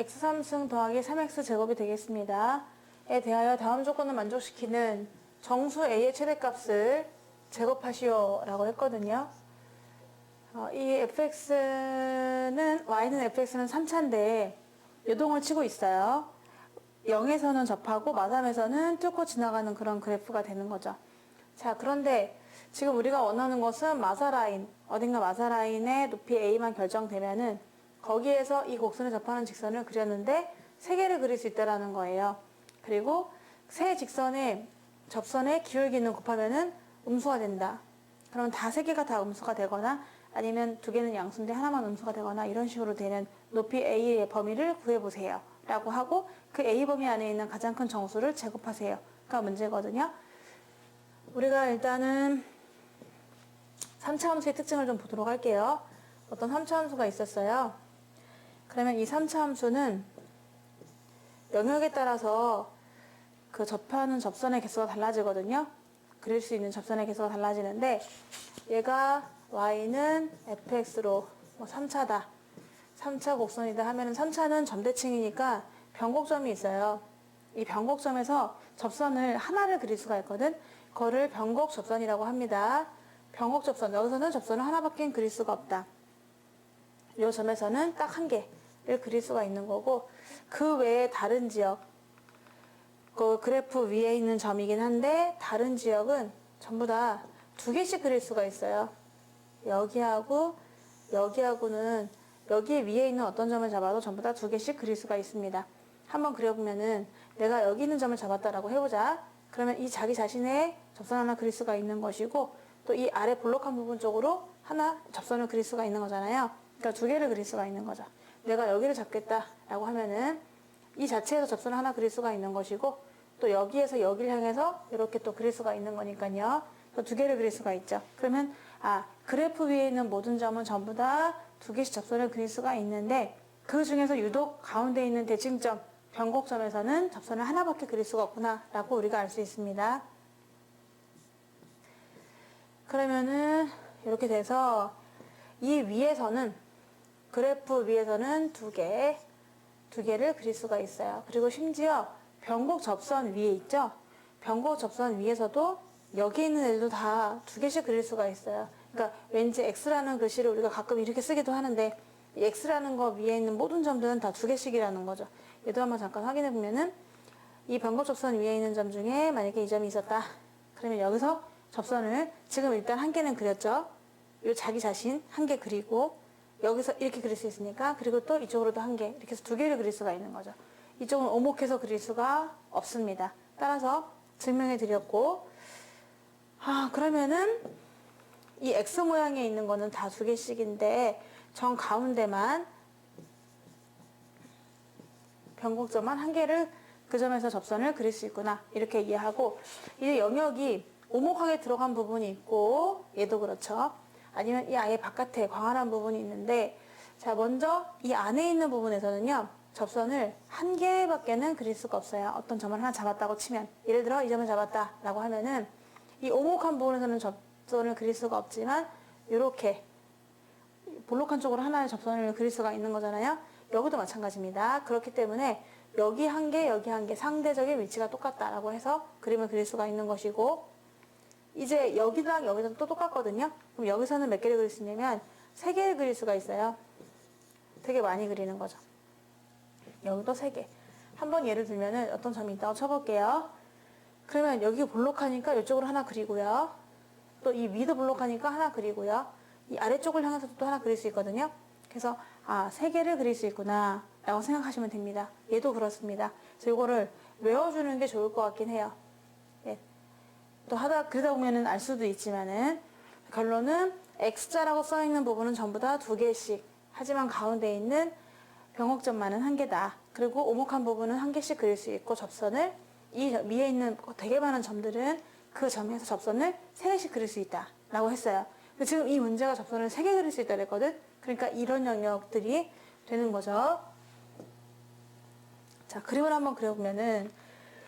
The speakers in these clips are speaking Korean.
x3승 더하기 3x 제곱이 되겠습니다. 에 대하여 다음 조건을 만족시키는 정수 a의 최대값을 제곱하시오 라고 했거든요. 이 y는 fx는 3차인데 요동을 치고 있어요. 0에서는 접하고 마삼에서는 뚫고 지나가는 그런 그래프가 되는 거죠. 자, 그런데 지금 우리가 원하는 것은 마사라인, 어딘가 마사라인의 높이 a만 결정되면은 거기에서 이 곡선에 접하는 직선을 그렸는데 세 개를 그릴 수 있다라는 거예요. 그리고 세 직선의 접선의 기울기는 곱하면은 음수가 된다. 그러면 다 세 개가 다 음수가 되거나 아니면 두 개는 양수인데 하나만 음수가 되거나 이런 식으로 되는 높이 a의 범위를 구해보세요. 라고 하고 그 a 범위 안에 있는 가장 큰 정수를 제곱하세요. 가 문제거든요. 우리가 일단은 3차 함수의 특징을 좀 보도록 할게요. 어떤 3차 함수가 있었어요. 그러면 이 3차 함수는 영역에 따라서 그 접하는 접선의 개수가 달라지거든요. 그릴 수 있는 접선의 개수가 달라지는데 얘가 y는 fx로 3차다. 3차 곡선이다 하면은 3차는 점대칭이니까 변곡점이 있어요. 이 변곡점에서 접선을 하나를 그릴 수가 있거든. 그거를 변곡 접선이라고 합니다. 변곡 접선, 여기서는 접선을 하나밖에 그릴 수가 없다. 이 점에서는 딱 한 개를 그릴 수가 있는 거고 그 외에 다른 지역, 그 그래프 위에 있는 점이긴 한데 다른 지역은 전부 다 두 개씩 그릴 수가 있어요. 여기하고 여기하고는 여기 위에 있는 어떤 점을 잡아도 전부 다 두 개씩 그릴 수가 있습니다. 한번 그려보면은 내가 여기 있는 점을 잡았다라고 해보자. 그러면 이 자기 자신의 접선 하나 그릴 수가 있는 것이고 또 이 아래 볼록한 부분 쪽으로 하나 접선을 그릴 수가 있는 거잖아요. 그러니까 두 개를 그릴 수가 있는 거죠. 내가 여기를 잡겠다라고 하면은 이 자체에서 접선을 하나 그릴 수가 있는 것이고 또 여기에서 여기를 향해서 이렇게 또 그릴 수가 있는 거니까요. 또 두 개를 그릴 수가 있죠. 그러면 그래프 위에 있는 모든 점은 전부 다 두 개씩 접선을 그릴 수가 있는데 그 중에서 유독 가운데 있는 대칭점, 변곡점에서는 접선을 하나밖에 그릴 수가 없구나 라고 우리가 알 수 있습니다. 그러면은 이렇게 돼서 이 위에서는 그래프 위에서는 두 개를 그릴 수가 있어요. 그리고 심지어 변곡 접선 위에 있죠. 변곡 접선 위에서도 여기 있는 애들도 다 두 개씩 그릴 수가 있어요. 그러니까 왠지 x라는 글씨를 우리가 가끔 이렇게 쓰기도 하는데 이 x라는 거 위에 있는 모든 점들은 다 두 개씩이라는 거죠. 얘도 한번 잠깐 확인해 보면은 이 변곡 접선 위에 있는 점 중에 만약에 이 점이 있었다. 그러면 여기서 접선을 지금 일단 한 개는 그렸죠. 요 자기 자신 한 개 그리고 여기서 이렇게 그릴 수 있으니까 그리고 또 이쪽으로도 한 개 이렇게 해서 두 개를 그릴 수가 있는 거죠. 이쪽은 오목해서 그릴 수가 없습니다. 따라서 증명해 드렸고 그러면은 이 X 모양에 있는 거는 다 두 개씩인데 정 가운데만 변곡점만 한 개를 그 점에서 접선을 그릴 수 있구나 이렇게 이해하고 이제 영역이 오목하게 들어간 부분이 있고 얘도 그렇죠. 아니면 이 아예 바깥에 광활한 부분이 있는데 자 먼저 이 안에 있는 부분에서는요 접선을 한 개밖에는 그릴 수가 없어요. 어떤 점을 하나 잡았다고 치면 예를 들어 이 점을 잡았다 라고 하면은 이 오목한 부분에서는 접선을 그릴 수가 없지만 이렇게 볼록한 쪽으로 하나의 접선을 그릴 수가 있는 거잖아요. 여기도 마찬가지입니다. 그렇기 때문에 여기 한 개, 여기 한 개 상대적인 위치가 똑같다라고 해서 그림을 그릴 수가 있는 것이고 이제 여기랑 여기랑 또 똑같거든요. 그럼 여기서는 몇 개를 그릴 수 있냐면 세 개를 그릴 수가 있어요. 되게 많이 그리는 거죠. 여기도 세 개. 한번 예를 들면은 어떤 점이 있다고 쳐볼게요. 그러면 여기 볼록하니까 이쪽으로 하나 그리고요. 또 이 위도 볼록하니까 하나 그리고요. 이 아래쪽을 향해서도 또 하나 그릴 수 있거든요. 그래서 세 개를 그릴 수 있구나 라고 생각하시면 됩니다. 얘도 그렇습니다. 그래서 이거를 외워주는 게 좋을 것 같긴 해요. 예. 또 그러다 보면은 알 수도 있지만은 결론은 X자라고 써있는 부분은 전부 다 두 개씩 하지만 가운데 있는 변곡점만은 한 개다. 그리고 오목한 부분은 한 개씩 그릴 수 있고 접선을 이 위에 있는 되게 많은 점들은 그 점에서 접선을 세 개씩 그릴 수 있다 라고 했어요. 근데 지금 이 문제가 접선을 세 개 그릴 수 있다 그랬거든. 그러니까 이런 영역들이 되는 거죠. 자, 그림을 한번 그려보면은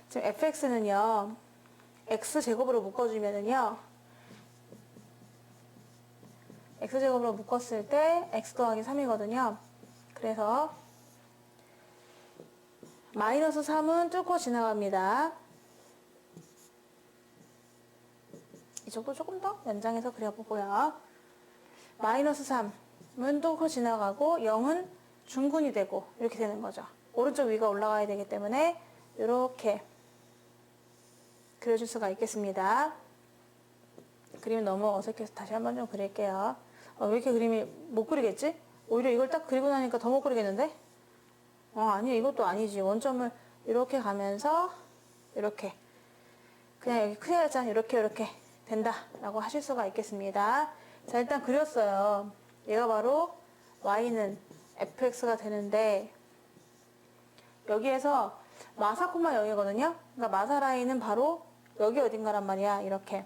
지금 fx는요 x제곱으로 묶어주면은요 x제곱으로 묶었을 때 x 더하기 3이거든요. 그래서 마이너스 3은 뚫고 지나갑니다. 이쪽도 조금 더 연장해서 그려보고요. 마이너스 3은 뚫고 지나가고 0은 중군이 되고 이렇게 되는 거죠. 오른쪽 위가 올라가야 되기 때문에 이렇게 그려줄 수가 있겠습니다. 그림이 너무 어색해서 다시 한번 좀 그릴게요. 왜 이렇게 그림이 못 그리겠지? 오히려 이걸 딱 그리고 나니까 더 못 그리겠는데? 아니 이것도 아니지. 원점을 이렇게 가면서 이렇게 그냥 여기 크게 하자. 이렇게 된다 라고 하실 수가 있겠습니다. 자, 일단 그렸어요. 얘가 바로 y는 fx가 되는데 여기에서 마사, 0이거든요. 그러니까 마사 라인은 바로 여기 어딘가란 말이야. 이렇게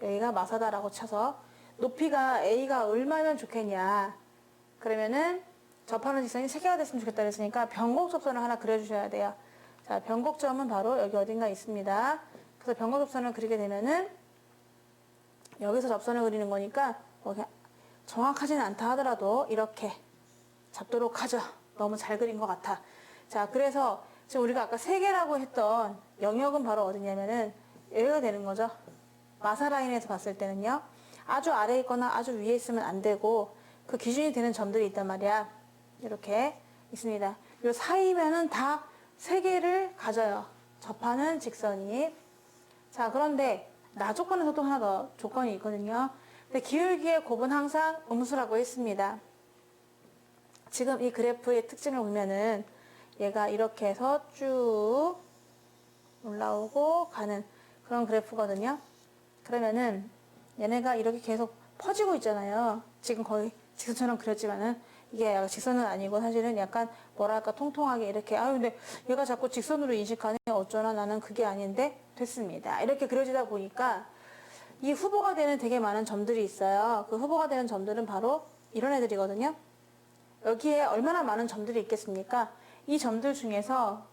여기가 마사다라고 쳐서 높이가 a가 얼마면 좋겠냐. 그러면은 접하는 직선이 3개가 됐으면 좋겠다 그랬으니까 변곡 접선을 하나 그려주셔야 돼요. 자, 변곡점은 바로 여기 어딘가 있습니다. 그래서 변곡 접선을 그리게 되면은 여기서 접선을 그리는 거니까 정확하지는 않다 하더라도 이렇게 잡도록 하죠. 너무 잘 그린 것 같아. 자, 그래서 지금 우리가 아까 3개라고 했던 영역은 바로 어디냐면은 여기가 되는 거죠. 마사 라인에서 봤을 때는요. 아주 아래에 있거나 아주 위에 있으면 안 되고 그 기준이 되는 점들이 있단 말이야. 이렇게 있습니다. 이 사이면은 다 3개를 가져요. 접하는 직선이. 자, 그런데 나 조건에서도 하나 더 조건이 있거든요. 근데 기울기의 곱은 항상 음수라고 했습니다. 지금 이 그래프의 특징을 보면은 얘가 이렇게 해서 쭉 올라오고 가는 그런 그래프거든요. 그러면은 얘네가 이렇게 계속 퍼지고 있잖아요. 지금 거의 직선처럼 그렸지만은 이게 직선은 아니고 사실은 약간 뭐랄까 통통하게 이렇게 근데 얘가 자꾸 직선으로 인식하네 어쩌나 나는 그게 아닌데 됐습니다. 이렇게 그려지다 보니까 이 후보가 되는 되게 많은 점들이 있어요. 그 후보가 되는 점들은 바로 이런 애들이거든요. 여기에 얼마나 많은 점들이 있겠습니까? 이 점들 중에서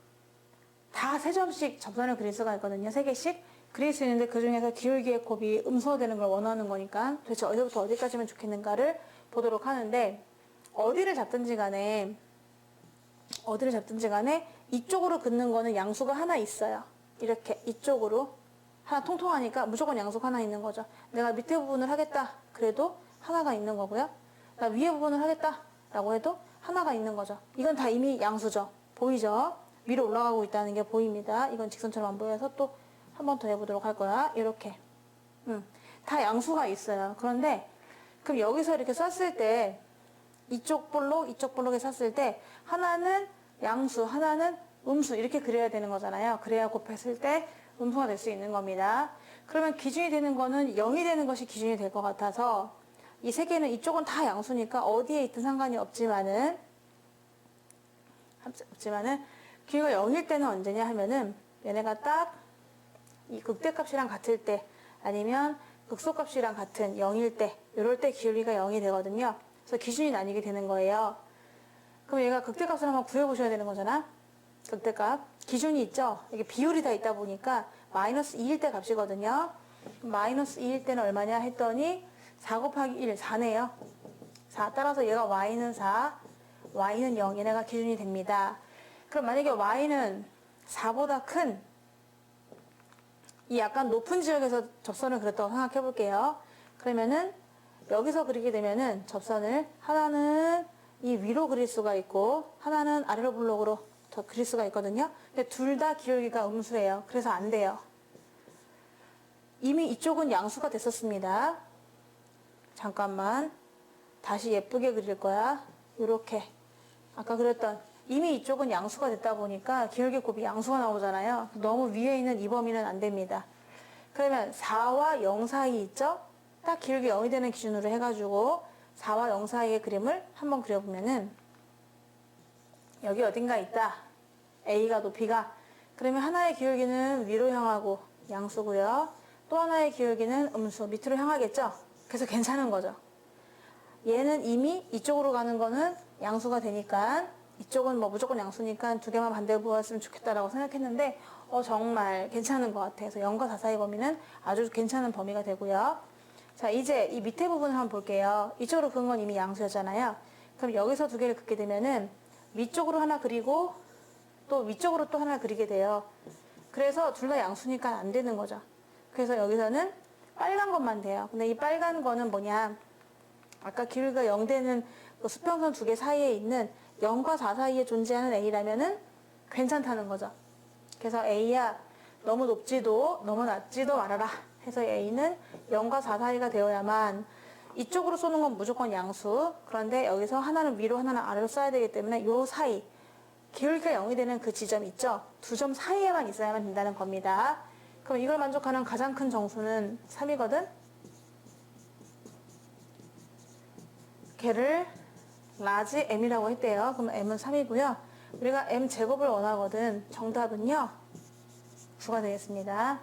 다 3점씩 접선을 그릴 수가 있거든요. 3개씩 그릴 수 있는데 그 중에서 기울기의 곱이 음수가 되는 걸 원하는 거니까 도대체 어디부터 어디까지면 좋겠는가를 보도록 하는데 어디를 잡든지 간에 이쪽으로 긋는 거는 양수가 하나 있어요. 이렇게 이쪽으로 하나 통통하니까 무조건 양수가 하나 있는 거죠. 내가 밑에 부분을 하겠다 그래도 하나가 있는 거고요. 나 위에 부분을 하겠다 라고 해도 하나가 있는 거죠. 이건 다 이미 양수죠. 보이죠? 위로 올라가고 있다는 게 보입니다. 이건 직선처럼 안 보여서 또 한 번 더 해보도록 할 거야. 이렇게 다 양수가 있어요. 그런데 그럼 여기서 이렇게 썼을 때 이쪽 볼록에 샀을 때 하나는 양수, 하나는 음수 이렇게 그려야 되는 거잖아요. 그래야 곱했을 때 음수가 될 수 있는 겁니다. 그러면 기준이 되는 거는 0이 되는 것이 기준이 될 것 같아서 이 3개는 이쪽은 다 양수니까 어디에 있든 상관이 없지만은 기울기가 0일 때는 언제냐 하면은 얘네가 딱 이 극대값이랑 같을 때 아니면 극소값이랑 같은 0일 때 이럴 때 기울기가 0이 되거든요. 그래서 기준이 나뉘게 되는 거예요. 그럼 얘가 극대값을 한번 구해보셔야 되는 거잖아. 극대값. 기준이 있죠. 이게 비율이 다 있다 보니까 마이너스 2일 때 값이거든요. 마이너스 2일 때는 얼마냐 했더니 4 곱하기 1, 4네요. 4. 따라서 얘가 y는 4, y는 0. 얘네가 기준이 됩니다. 그럼 만약에 y는 4보다 큰 이 약간 높은 지역에서 접선을 그렸다고 생각해 볼게요. 그러면은 여기서 그리게 되면은 접선을 하나는 이 위로 그릴 수가 있고 하나는 아래로 블록으로 더 그릴 수가 있거든요. 근데 둘 다 기울기가 음수예요. 그래서 안 돼요. 이미 이쪽은 양수가 됐었습니다. 잠깐만 다시 예쁘게 그릴 거야. 이렇게 아까 그랬던 이미 이쪽은 양수가 됐다 보니까 기울기 곱이 양수가 나오잖아요. 너무 위에 있는 이 범위는 안 됩니다. 그러면 4와 0 사이 있죠? 딱 기울기 0이 되는 기준으로 해가지고 4와 0 사이의 그림을 한번 그려보면은 여기 어딘가 있다. A가 높이가. 그러면 하나의 기울기는 위로 향하고 양수고요. 또 하나의 기울기는 음수, 밑으로 향하겠죠? 그래서 괜찮은 거죠. 얘는 이미 이쪽으로 가는 거는 양수가 되니까 이쪽은 뭐 무조건 양수니까 2개만 반대로 보았으면 좋겠다라고 생각했는데 정말 괜찮은 것 같아요. 그래서 0과 4 사이 범위는 아주 괜찮은 범위가 되고요. 자, 이제 이 밑에 부분을 한번 볼게요. 이쪽으로 그은 건 이미 양수였잖아요. 그럼 여기서 2개를 긋게 되면은 위쪽으로 하나 그리고 또 위쪽으로 또 하나 그리게 돼요. 그래서 둘 다 양수니까 안 되는 거죠. 그래서 여기서는 빨간 것만 돼요. 근데 이 빨간 거는 뭐냐? 아까 기울기가 0 되는 그 수평선 두 개 사이에 있는 0과 4 사이에 존재하는 A라면은 괜찮다는 거죠. 그래서 A야, 너무 높지도 너무 낮지도 말아라 해서 A는 0과 4 사이가 되어야만, 이쪽으로 쏘는 건 무조건 양수. 그런데 여기서 하나는 위로 하나는 아래로 쏴야 되기 때문에 요 사이, 기울기가 0이 되는 그 지점 있죠? 두 점 사이에만 있어야만 된다는 겁니다. 그럼 이걸 만족하는 가장 큰 정수는 3이거든? 걔를 라지 m이라고 했대요. 그럼 m은 3이고요. 우리가 m 제곱을 원하거든. 정답은요, 9가 되겠습니다.